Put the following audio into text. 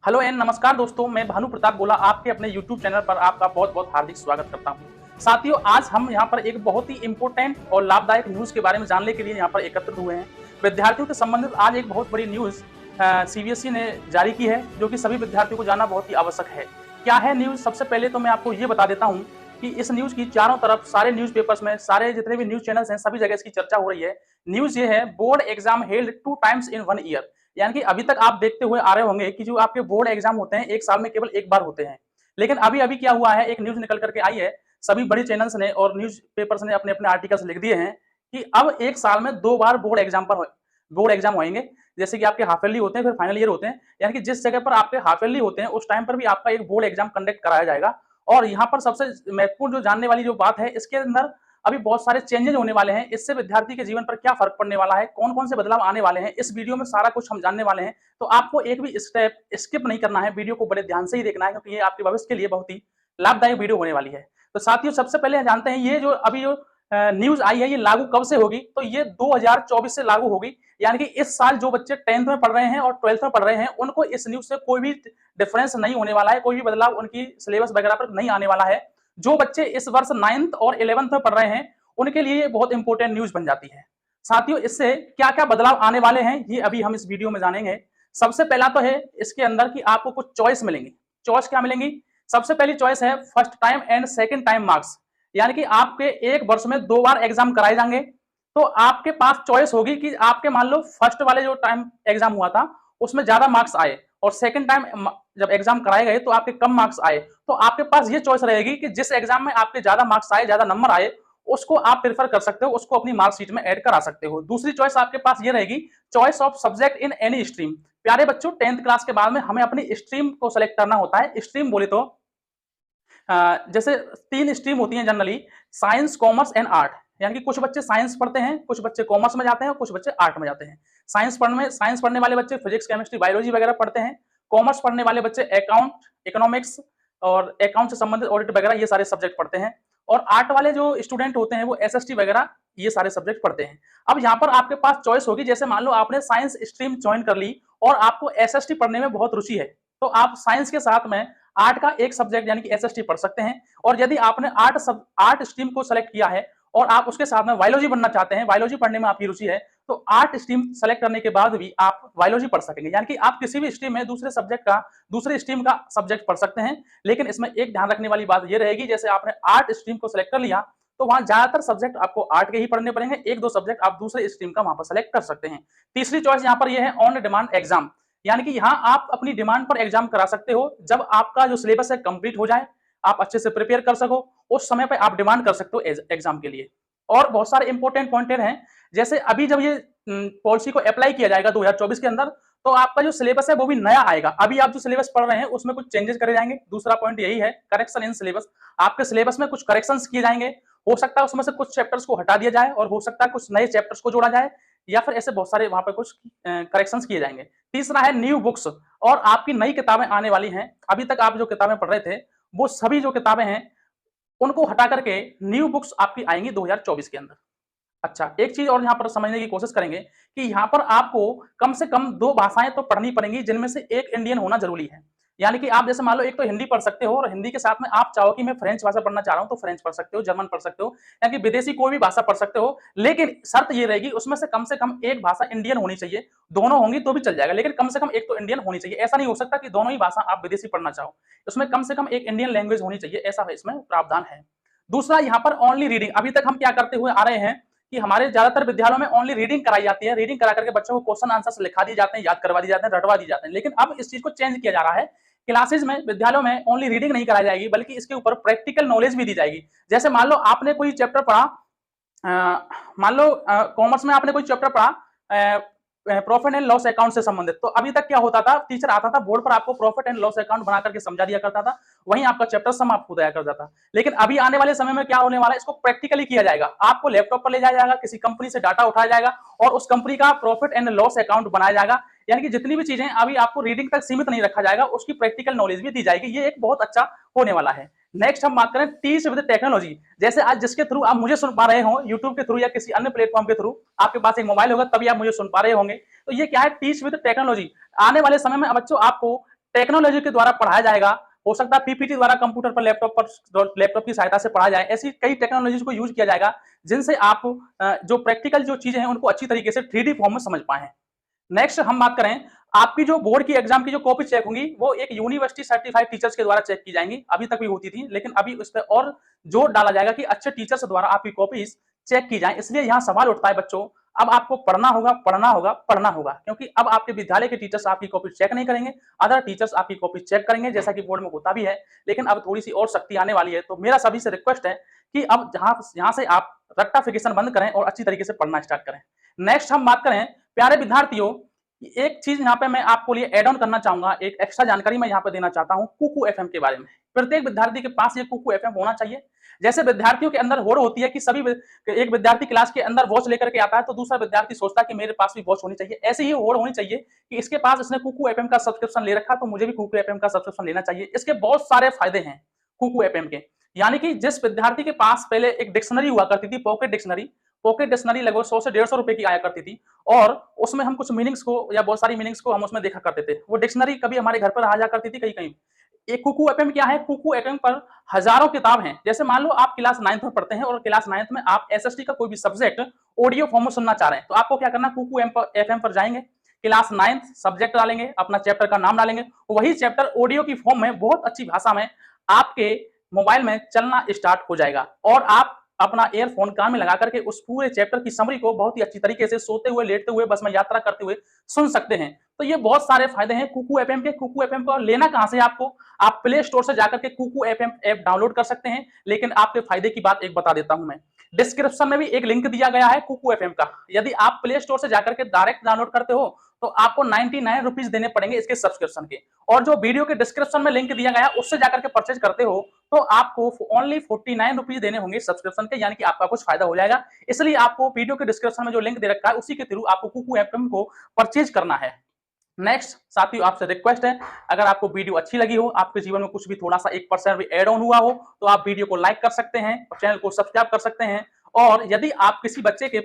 Hello and नमस्कार दोस्तों, मैं भानु प्रताप गोला आपके अपने YouTube चैनल पर आपका बहुत-बहुत हार्दिक स्वागत करता हूं। साथियों, आज हम यहां पर एक बहुत ही इम्पोर्टेंट और लाभदायक न्यूज़ के बारे में जानने के लिए यहां पर एकत्रित हुए हैं। विद्यार्थियों के संबंधित आज एक बहुत बड़ी न्यूज़ सीबीएसई ने जारी की है, जो कि सभी विद्यार्थियों को जानना बहुत ही आवश्यक है। क्या है न्यूज़? सबसे पहले तो मैं आपको ये बता देता हूं कि इस न्यूज़ की चारों तरफ सारे न्यूज़पेपर्स में, सारे जितने भी न्यूज़ चैनल्स हैं, सभी जगह इसकी चर्चा हो रही है। न्यूज़ ये है, board exam held 2 times in 1 year. यानी कि अभी तक आप देखते हुए आ रहे होंगे कि जो आपके बोर्ड एग्जाम होते हैं, 1 साल में केवल 1 बार होते हैं। लेकिन अभी-अभी क्या हुआ है, एक न्यूज़ निकल कर के आई है, सभी बड़ी चैनल्स ने और न्यूज़पेपर्स ने अपने-अपने आर्टिकल्स लिख दिए हैं कि अब 1 साल में 2 बार बोर्ड एग्जाम होएँगे। जैसे कि आपके हाफ ईयरली होते हैं, फिर फाइनल ईयर होते हैं। यानी कि जिस जगह पर आपके हाफ ईयरली होते हैं, उस टाइम पर भी आपका एक बोर्ड एग्जाम कंडक्ट कराया जाएगा। और यहाँ पर सबसे महत्वपूर्ण जो जानने वाली जो बात है, इसके अंदर अभी बहुत सारे चेंजेज होने वाले हैं। इससे विद्यार्थी के जीवन पर क्या फ़र्क पड़ने वाला है, कौन-कौन से बदलाव आने वाले हैं, इस वीडियो में सारा कुछ हम जानने वाले हैं। तो आपको एक भी स्टेप स्किप नहीं करना है, वीडियो को बड़े ध्यान से ही देखना है, क्योंकि ये आपके भविष्य के लिए बहुत ही लाभदायक वीडियो होने वाली है। तो साथियों, सबसे पहले जानते हैं ये जो अभी जो न्यूज़ आई है, ये लागू कब से होगी? तो ये 2024 से लागू होगी। यानी कि इस साल जो बच्चे 10th में पढ़ रहे हैं और 12th में पढ़ रहे हैं, उनको इस न्यूज़ से कोई भी डिफरेंस नहीं होने वाला है, कोई भी बदलाव उनकी सिलेबस वगैरह पर नहीं आने वाला है। जो बच्चे इस वर्ष 9th और 11th में पढ़ रहे हैं, उनके लिए ये बहुत इंपॉर्टेंट न्यूज़ बन जाती है। साथियों, इससे क्या-क्या बदलाव आने वाले हैं, ये अभी हम इस वीडियो में जानेंगे। सबसे पहला तो है इसके अंदर कि आपको कुछ चॉइस मिलेंगी। चॉइस क्या मिलेंगी? सबसे पहली चॉइस है first time and second time marks. यानी कि आपके एक वर्ष में 2 बार एग्जाम कराए जाएंगे। तो आपके पास चॉइस होगी कि आपके मान लो फर्स्ट वाले जो टाइम एग्जाम हुआ था, उसमें ज्यादा मार्क्स आए और सेकंड टाइम जब एग्जाम कराए गए तो आपके कम मार्क्स आए। तो आपके पास ये चॉइस रहेगी कि जिस एग्जाम में आपके ज्यादा मार्क्स आए, ज्यादा नंबर आए, उसको आप प्रेफर कर सकते हो, उसको अपनी मार्कशीट में ऐड करा सकते हो। दूसरी चॉइस आपके पास ये रहेगी, choice of subject in any stream. प्यारे बच्चों, 10th क्लास के बाद में हमें अपनी स्ट्रीम को सेलेक्ट करना होता है। स्ट्रीम बोले तो जैसे 3 स्ट्रीम होती हैं generally, science, commerce and art. यानी कि कुछ बच्चे साइंस पढ़ते हैं, कुछ बच्चे कॉमर्स में जाते हैं और कुछ बच्चे आर्ट में जाते हैं। साइंस पढ़ने वाले बच्चे फिजिक्स, केमिस्ट्री, बायोलॉजी वगैरह पढ़ते हैं। कॉमर्स पढ़ने वाले बच्चे अकाउंट, इकोनॉमिक्स और अकाउंट से संबंधित ऑडिट वगैरह ये सारे सब्जेक्ट पढ़ते हैं। और आर्ट वाले जो स्टूडेंट होते हैं वो एसएसटी वगैरह ये सारे सब्जेक्ट पढ़ते हैं। अब यहाँ पर आपके पास चॉइस होगी, जैसे मान लो आपने साइंस स्ट्रीम ज्वाइन कर ली और आपको एसएसटी पढ़ने में बहुत रुचि है, तो आप साइंस के साथ में आर्ट का एक सब्जेक्ट यानी कि एसएसटी पढ़ सकते हैं। और यदि आपने आर्ट स्ट्रीम को सेलेक्ट किया है और आप उसके साथ में बायोलॉजी बनना चाहते हैं, बायोलॉजी पढ़ने में आपकी रुचि है, तो आर्ट स्ट्रीम सेलेक्ट करने के बाद भी आप बायोलॉजी पढ़ सकेंगे। यानी कि आप किसी भी स्ट्रीम में दूसरे स्ट्रीम का सब्जेक्ट पढ़ सकते हैं। लेकिन इसमें एक ध्यान रखने वाली बात ये रहेगी, जैसे आपने आर्ट स्ट्रीम को सेलेक्ट कर लिया तो वहां ज्यादातर सब्जेक्ट आपको आर्ट के ही पढ़ने पड़ेंगे, 1-2 सब्जेक्ट आप दूसरे स्ट्रीम का वहां पर सेलेक्ट कर सकते हैं। तीसरी चॉइस यहाँ पर यह है ऑन डिमांड एग्जाम। यानी कि यहाँ आप अपनी डिमांड पर एग्जाम करा सकते हो। जब आपका जो सिलेबस है कंप्लीट हो जाए, आप अच्छे से प्रिपेयर कर सको, उस समय पे आप डिमांड कर सकते हो एग्जाम के लिए। और बहुत सारे इंपॉर्टेंट पॉइंटर हैं, जैसे अभी जब ये पॉलिसी को अप्लाई किया जाएगा 2024 के अंदर, तो आपका जो सिलेबस है वो भी नया आएगा। अभी आप जो सिलेबस पढ़ रहे हैं उसमें कुछ चेंजेस करे जाएंगे। दूसरा पॉइंट यही है, करेक्शन इन सिलेबस। आपके सिलेबस में कुछ करेक्शंस किए जाएंगे। हो सकता है उसमें से कुछ चैप्टर्स को हटा दिया जाए और हो सकता है कुछ नए चैप्टर्स को जोड़ा जाए, या फिर ऐसे बहुत सारे वहां पर कुछ करेक्शंस किए जाएंगे। तीसरा है न्यू बुक्स, और आपकी नई किताबें आने वाली हैं। अभी तक आप जो किताबें पढ़ रहे थे, वो सभी जो किताबें हैं उनको हटा करके न्यू बुक्स आपकी आएंगी 2024 के अंदर। अच्छा, एक चीज और यहाँ पर समझने की कोशिश करेंगे कि यहाँ पर आपको कम से कम 2 भाषाएं तो पढ़नी पड़ेंगी, जिनमें से एक इंडियन होना जरूरी है। यानी कि आप जैसे मान लो एक तो हिंदी पढ़ सकते हो, और हिंदी के साथ में आप चाहो कि मैं फ्रेंच भाषा पढ़ना चाह रहा हूं तो फ्रेंच पढ़ सकते हो, जर्मन पढ़ सकते हो, यानी कि विदेशी कोई भी भाषा पढ़ सकते हो। लेकिन शर्त ये रहेगी, उसमें से कम एक भाषा इंडियन होनी चाहिए। दोनों होंगी तो भी चल जाएगा, लेकिन कम से कम एक तो इंडियन होनी चाहिए। ऐसा नहीं हो सकता कि दोनों ही भाषा आप विदेशी पढ़ना चाहो, उसमें कम से कम एक इंडियन लैंग्वेज होनी चाहिए, ऐसा इसमें प्रावधान है। दूसरा, यहाँ पर ओनली रीडिंग। अभी तक हम क्या करते हुए आ रहे हैं कि हमारे ज्यादातर विद्यालयों में ओनली रीडिंग कराई जाती है। रीडिंग करा करके बच्चों को क्वेश्चन आंसर्स लिखा दिए जाते हैं, याद करवा दिए जाते हैं, रटवा दिए जाते हैं। लेकिन अब इस चीज को चेंज किया जा रहा है। क्लासेज में, विद्यालयों में ओनली रीडिंग नहीं कराई जाएगी, बल्कि इसके ऊपर प्रैक्टिकल नॉलेज भी दी जाएगी। जैसे मान लो आपने कोई चैप्टर पढ़ा, मान लो कॉमर्स में आपने कोई चैप्टर पढ़ा प्रॉफिट एंड लॉस अकाउंट से संबंधित, तो अभी तक क्या होता था, टीचर आता था बोर्ड पर, आपको प्रॉफिट एंड लॉस अकाउंट बना करके समझा दिया करता था, वहीं आपका चैप्टर समाप्त हो जाया करता था। लेकिन अभी आने वाले समय में क्या होने वाला है, इसको प्रैक्टिकली किया जाएगा। आपको लैपटॉप पर ले जाया जाएगा, किसी कंपनी से डाटा उठाया जाएगा और उस कंपनी का प्रॉफिट एंड लॉस अकाउंट बनाया जाएगा। यानी कि जितनी भी चीजें अभी आपको रीडिंग तक सीमित नहीं रखा जाएगा, उसकी प्रैक्टिकल नॉलेज भी दी जाएगी। ये एक बहुत अच्छा होने वाला है। नेक्स्ट हम बात करें टीच विद टेक्नोलॉजी। जैसे आज जिसके थ्रू आप मुझे सुन पा रहे हो, यूट्यूब के थ्रू या किसी अन्य प्लेटफॉर्म के थ्रू, आपके पास एक मोबाइल होगा तभी आप मुझे सुन पा रहे होंगे। तो ये क्या है, टीच विद टेक्नोलॉजी। आने वाले समय में बच्चों आपको टेक्नोलॉजी के द्वारा पढ़ाया जाएगा। हो सकता है पीपीटी द्वारा कंप्यूटर पर लैपटॉप की सहायता से पढ़ा जाए। ऐसी कई टेक्नोलॉजीज को यूज किया जाएगा जिनसे आप जो प्रैक्टिकल जो चीजें हैं उनको अच्छी तरीके से 3D फॉर्म में समझ पाए। नेक्स्ट हम बात करें, आपकी जो बोर्ड की एग्जाम की जो कॉपी चेक होंगी वो एक यूनिवर्सिटी सर्टिफाइड टीचर्स के द्वारा चेक की जाएंगी। अभी तक भी होती थी, लेकिन अभी उस पर और जोर डाला जाएगा कि अच्छे टीचर्स द्वारा आपकी कॉपीज चेक की जाए। इसलिए यहाँ सवाल उठता है बच्चों, अब आपको पढ़ना होगा, पढ़ना होगा, पढ़ना होगा, क्योंकि अब आपके विद्यालय के टीचर्स आपकी कॉपी चेक नहीं करेंगे, अदर टीचर्स आपकी कॉपी चेक करेंगे, जैसा कि बोर्ड में होता भी है। लेकिन अब थोड़ी सी और सख्ती आने वाली है, तो मेरा सभी से रिक्वेस्ट है कि अब यहाँ से आप रट्टाफिकेशन बंद करें और अच्छी तरीके से पढ़ना स्टार्ट करें। नेक्स्ट हम बात करें प्यारे विद्यार्थियों, एक चीज यहाँ पे मैं आपको लिए एड ऑन करना चाहूंगा, एक एक्स्ट्रा जानकारी मैं यहाँ पे देना चाहता हूँ कुकू एफएम के बारे में। प्रत्येक विद्यार्थी के पास ये कुकू एफएम होना चाहिए। जैसे विद्यार्थियों के अंदर होड़ होती है कि एक विद्यार्थी क्लास के अंदर वॉच लेकर के आता है तो दूसरा विद्यार्थी सोचता है कि मेरे पास भी वॉच होनी चाहिए। ऐसे ही होड़ होनी चाहिए कि इसके पास इसने कुकू एफएम का सब्सक्रिप्शन ले रखा तो मुझे भी कुकू एफएम का सब्सक्रिप्शन लेना चाहिए। इसके बहुत सारे फायदे हैं कुकू एफएम के। यानी कि जिस विद्यार्थी के पास पहले एक डिक्शनरी हुआ करती थी, पॉकेट डिक्शनरी लगभग 100 से 150 रुपए की आया करती थी, और उसमें हम कुछ मीनिंग्स को या बहुत सारी मीनिंग्स को हम उसमें देखा करते थे। वो डिक्शनरी कभी हमारे घर पर आ जा करती थी, कहीं कहीं। एक कुकू एफएम क्या है, कुकू एफएम पर हजारों किताब हैं। जैसे मान लो आप क्लास 9th में पढ़ते हैं और क्लास 9th में आप एसएसटी का कोई भी सब्जेक्ट ऑडियो फॉर्म में सुनना चाह रहे हैं, तो आपको क्या करना, कुकू एफएम पर जाएंगे, क्लास 9th सब्जेक्ट डालेंगे, अपना चैप्टर का नाम डालेंगे, वही चैप्टर ऑडियो की फॉर्म में बहुत अच्छी भाषा में आपके मोबाइल में चलना स्टार्ट हो जाएगा, और आप अपना एयरफोन कान में लगा करके उस पूरे चैप्टर की समरी को बहुत ही अच्छी तरीके से सोते हुए, लेटते हुए, बस में यात्रा करते हुए सुन सकते हैं। तो ये बहुत सारे फायदे हैं कुकू एफएम के। कुकू एफएम को लेना कहां से आपको, आप प्ले स्टोर से जाकर के कुकू एफएम ऐप डाउनलोड कर सकते हैं। लेकिन आपके फायदे की बात एक बता देता हूं मैं, डिस्क्रिप्शन में भी एक लिंक दिया गया है कुकू एफएम का। यदि आप प्ले स्टोर से जाकर के डायरेक्ट डाउनलोड करते हो तो आपको 99 रुपीज देने पड़ेंगे इसके सब्सक्रिप्शन के, और जो वीडियो के डिस्क्रिप्शन में लिंक दिया गया उससे जाकर के परचेज करते हो तो आपको ओनली 49 रुपीज देने होंगे सब्सक्रिप्शन के, यानी कि आपका कुछ फायदा हो जाएगा। इसलिए आपको वीडियो के डिस्क्रिप्शन में जो लिंक दे रखा है उसी के थ्रू आपको कुकू एफएम को परचेज करना है। नेक्स्ट साथियों, आपसे रिक्वेस्ट है, अगर आपको वीडियो अच्छी लगी हो, आपके जीवन में कुछ भी थोड़ा सा 1% भी एड ऑन हुआ हो, तो आप वीडियो को लाइक कर सकते हैं और चैनल को सब्सक्राइब कर सकते हैं। और यदि आप किसी बच्चे के